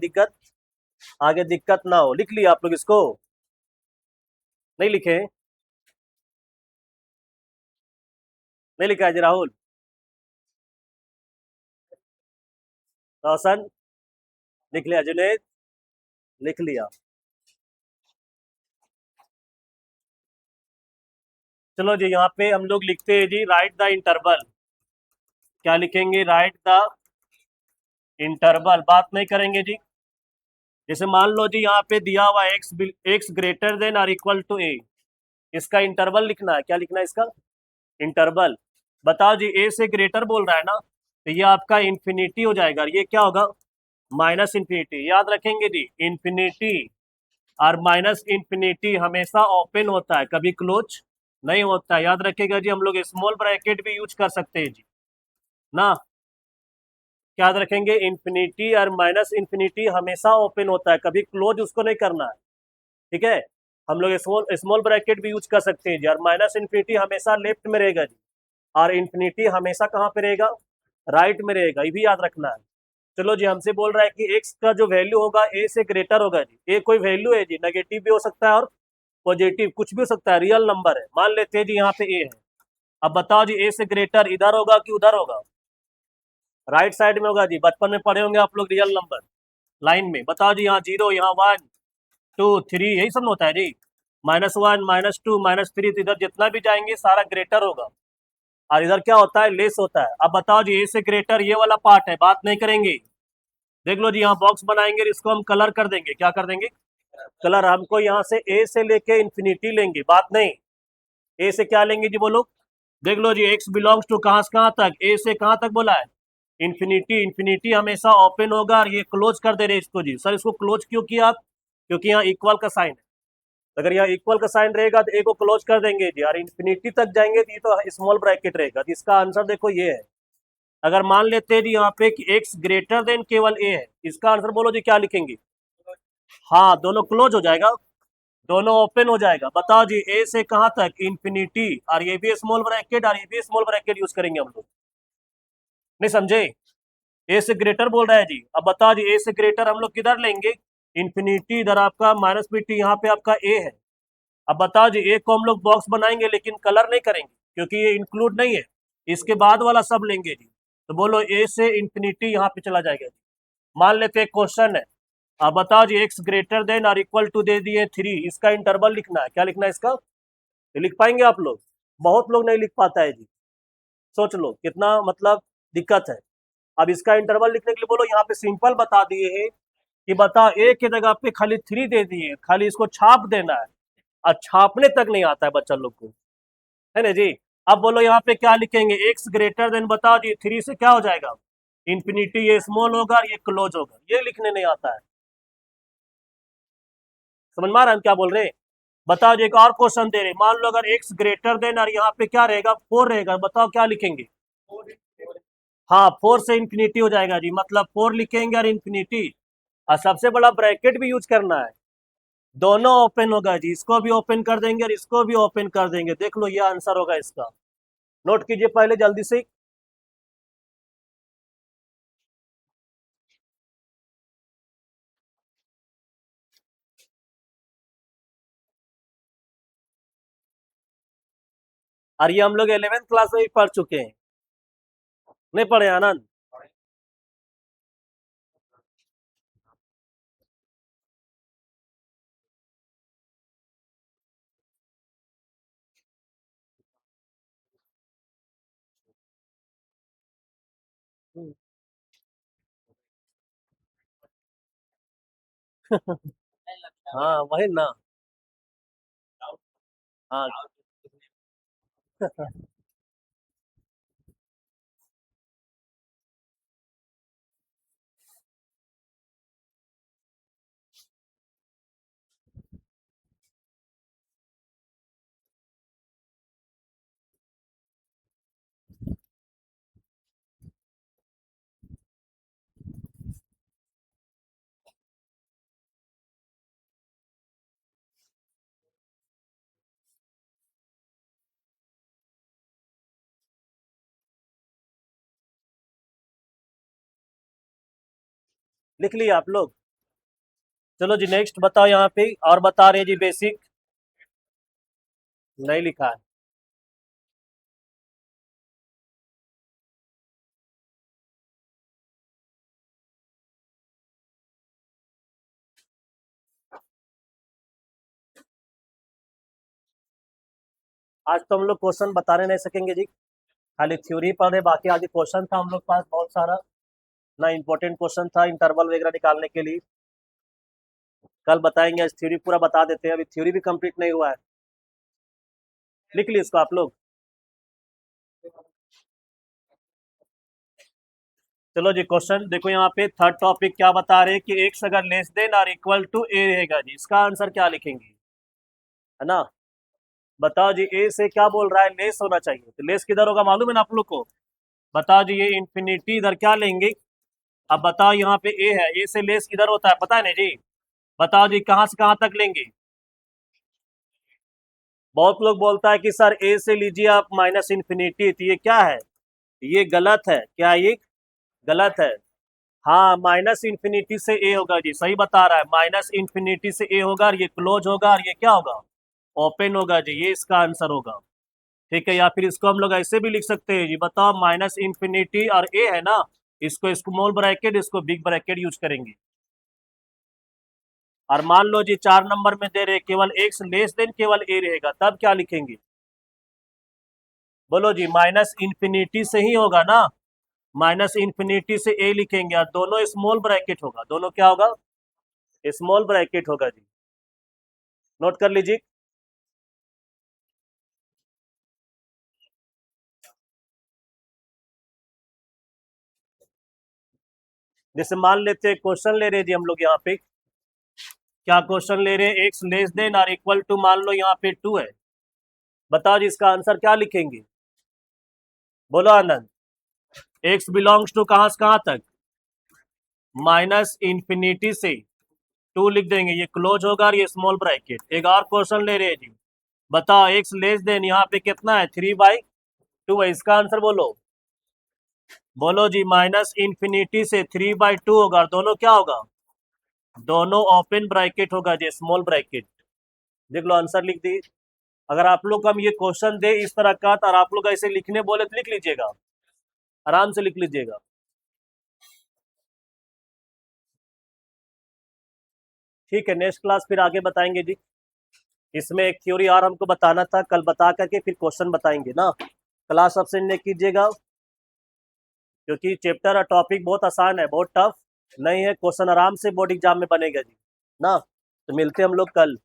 दिक्कत ना हो। लिख लिया आप लोग इसको, नहीं लिखे, नहीं लिखा है जी राहुल, रोशन लिख लिया, जुनेद लिख लिया। चलो जी यहाँ पे हम लोग लिखते हैं जी राइट द इंटरवल। क्या लिखेंगे, राइट द इंटरवल। बात नहीं करेंगे जी, जैसे मान लो जी यहाँ पे दिया हुआ एक्स ग्रेटर देन और इक्वल टू ए, इसका इंटरवल लिखना है। क्या लिखना है इसका इंटरवल। बताओ जी ए से ग्रेटर बोल रहा है ना, तो ये आपका इन्फिनिटी हो जाएगा, और ये क्या होगा माइनस इन्फिनिटी। याद रखेंगे जी इन्फिनिटी और माइनस इन्फिनिटी हमेशा ओपन होता है, कभी क्लोज नहीं होता है। याद रखेगा जी, हम लोग स्मॉल ब्रैकेट भी यूज कर सकते हैं जी ना। याद रखेंगे इन्फिनिटी और माइनस इन्फिनिटी हमेशा ओपन होता है, कभी क्लोज उसको नहीं करना है, ठीक है। हम लोग स्मॉल स्मॉल ब्रैकेट भी यूज कर सकते हैं जी। और माइनस इन्फिनिटी हमेशा लेफ्ट में रहेगा जी, और इन्फिनिटी हमेशा कहाँ पे रहेगा राइट में रहेगा, ये भी याद रखना है। चलो जी हमसे बोल रहा है कि एक्स का जो वैल्यू होगा ए से ग्रेटर होगा जी। ए कोई वैल्यू है जी, नेगेटिव भी हो सकता है और पॉजिटिव कुछ भी हो सकता है, रियल नंबर है, मान लेते हैं जी यहाँ पे ए है। अब बताओ जी ए से ग्रेटर इधर होगा कि उधर होगा, राइट साइड में होगा जी। बचपन में पढ़े होंगे आप लोग रियल नंबर लाइन में। बताओ जी यहाँ 0, यहाँ 1 2 3 यही सब होता है जी। -1 -2 -3, तो इधर जितना भी जाएंगे सारा ग्रेटर होगा, और इधर क्या होता है लेस होता है। अब बताओ जी ए से ग्रेटर ये वाला पार्ट है, बात नहीं करेंगे। देख लो जी यहाँ बॉक्स बनाएंगे, इसको हम कलर कर देंगे। क्या कर देंगे कलर। हमको यहाँ से ए से लेके इन्फिनिटी लेंगे, बात नहीं। ए से क्या लेंगे जी बोलो। देख लो जी एक्स बिलोंग्स टू कहाँ से कहाँ तक, ए से कहाँ तक बोला है इन्फिनिटी। इन्फिनिटी हमेशा ओपन होगा, और ये क्लोज कर दे रहे इसको जी। सर इसको क्लोज क्यों किया आप, क्योंकि यहाँ इक्वल का साइन है। अगर यहाँ इक्वल का साइन रहेगा तो ए को क्लोज कर देंगे जी, और इन्फिनिटी तक जाएंगे तो ये तो स्मॉल ब्रैकेट रहेगा। तो इसका आंसर देखो ये है। अगर मान लेते हैं जी यहाँ पे कि एक्स ग्रेटर देन केवल ए है, इसका आंसर बोलो जी क्या लिखेंगे। हाँ दोनों क्लोज हो जाएगा, दोनों ओपन हो जाएगा। बताओ जी ए से कहाँ तक इन्फिनिटी, और ये भी स्मॉल ब्रैकेट और ये भी स्मॉल ब्रैकेट यूज करेंगे हम लोग, नहीं समझे। ए से ग्रेटर बोल रहा है जी। अब बताओ जी ए से ग्रेटर हम लोग किधर लेंगे इन्फिनिटी, इधर आपका माइनस बीटी, यहाँ पे आपका ए है। अब बताओ जी ए को हम लोग बॉक्स बनाएंगे लेकिन कलर नहीं करेंगे क्योंकि ये इंक्लूड नहीं है, इसके बाद वाला सब लेंगे जी। तो बोलो ए से इन्फिनिटी यहाँ पे चला जाएगा जी। मान लेते हैं क्वेश्चन है, अब बताओ जी एक्स ग्रेटर देन और इक्वल टू दे दिए 3, इसका इंटरवल लिखना है। क्या लिखना है इसका, ये लिख पाएंगे आप लोग, बहुत लोग नहीं लिख पाता है जी। सोच लो कितना मतलब दिक्कत है। अब इसका इंटरवल लिखने के लिए बोलो, यहाँ पे सिंपल बता दिए है कि बता ए के जगह पे खाली 3 दे दिए, खाली इसको छाप देना है, और छापने तक नहीं आता है बच्चा लोग को, है ना जी। अब बोलो यहाँ पे क्या लिखेंगे एक्स ग्रेटर देन, बताओ जी 3 से क्या हो जाएगा इंफिनिटी ये स्मॉल होगा और ये क्लोज होगा, ये लिखने नहीं आता है। समझ में आ रहा है हम क्या बोल रहे हैं? बताओ जी, एक और क्वेश्चन दे रहे, मान लो अगर x ग्रेटर देन और यहाँ पे क्या रहेगा 4 रहेगा, बताओ क्या लिखेंगे? हाँ 4 से इंफिनिटी हो जाएगा जी, मतलब 4 लिखेंगे और इंफिनिटी, और सबसे बड़ा ब्रैकेट भी यूज करना है, दोनों ओपन होगा जी, इसको भी ओपन कर देंगे और इसको भी ओपन कर देंगे, देख लो ये आंसर होगा इसका। नोट कीजिए पहले जल्दी से। और ये हम लोग 11th क्लास में भी पढ़ चुके हैं, नहीं पढ़े आनंद? हाँ वही ना। हाँ लिख लिया आप लोग? चलो जी नेक्स्ट बताओ, यहाँ पे और बता रहे जी बेसिक, नहीं लिखा है। आज तो हम लोग क्वेश्चन बताने नहीं सकेंगे जी, खाली थ्योरी पढ़े, बाकी आगे क्वेश्चन था हम लोग पास बहुत सारा ना, इंपॉर्टेंट क्वेश्चन था इंटरवल वगैरह निकालने के लिए, कल बताएंगे, आज थ्योरी पूरा बता देते हैं, अभी थ्योरी भी कंप्लीट नहीं हुआ है। लिख ली इसको आप लोग? चलो जी क्वेश्चन देखो, यहाँ पे थर्ड टॉपिक क्या बता रहे हैं कि एक्स अगर लेस देन और इक्वल टू ए रहेगा जी, इसका आंसर क्या लिखेंगे, है ना? बताओ जी, ए से क्या बोल रहा है, लेस होना चाहिए, तो लेस किधर होगा मालूम है ना आप लोग को? बताओ जी, ये इंफिनिटी इधर क्या लेंगे? अब बताओ यहाँ पे ए है, ए से लेस किधर होता है पता है ना जी? बताओ जी कहाँ से कहाँ तक लेंगे? बहुत लोग बोलता है कि सर ए से लीजिए आप माइनस इंफिनिटी, तो ये क्या है? ये गलत है, क्या ये गलत है? हाँ माइनस इंफिनिटी से ए होगा जी, सही बता रहा है, माइनस इंफिनिटी से ए होगा और ये क्लोज होगा और ये क्या होगा, ओपन होगा जी, ये इसका आंसर होगा। ठीक है, या फिर इसको हम लोग ऐसे भी लिख सकते हैं जी, बताओ माइनस इंफिनिटी और ए है ना, इसको स्मॉल ब्रैकेट इसको बिग ब्रैकेट यूज करेंगे। और मान लो जी 4 नंबर में दे रहे केवल एक्स लेस देन केवल ए रहेगा, तब क्या लिखेंगे? बोलो जी, माइनस इंफिनिटी से ही होगा ना, माइनस इंफिनिटी से ए लिखेंगे और दोनों स्मॉल ब्रैकेट होगा, दोनों क्या होगा, स्मॉल ब्रैकेट होगा जी, नोट कर लीजिए। जैसे मान लेते हैं क्वेश्चन ले रहे जी हम लोग यहाँ पे, क्या क्वेश्चन ले रहे हैं, एक्स लेस देन और इक्वल टू मान लो यहाँ पे 2 है, बताओ जी इसका आंसर क्या लिखेंगे? बोलो आनंद। एक्स बिलोंग्स टू कहां से कहां तक, माइनस इंफिनिटी से 2 लिख देंगे, ये क्लोज होगा और ये स्मॉल ब्रैकेट। एक और क्वेश्चन ले रहे हैं जी, बताओ एक्स लेस देन यहाँ पे कितना है 3/2 है, इसका आंसर बोलो। बोलो जी, माइनस इंफिनिटी से 3/2 होगा और दोनों क्या होगा, दोनों ओपन ब्रैकेट होगा जी, स्मॉल ब्रैकेट। देख लो आंसर लिख दी। अगर आप लोग हम ये क्वेश्चन दे इस तरह का और आप लोग ऐसे लिखने बोले तो लिख लीजिएगा, आराम से लिख लीजिएगा। ठीक है, नेक्स्ट क्लास फिर आगे बताएंगे जी, इसमें एक थ्योरी और हमको बताना था, कल बता करके फिर क्वेश्चन बताएंगे ना, क्लास अब्सेंट नहीं कीजिएगा, क्योंकि चैप्टर और टॉपिक बहुत आसान है, बहुत टफ नहीं है, क्वेश्चन आराम से बोर्ड एग्जाम में बनेगा जी ना। तो मिलते हैं हम लोग कल।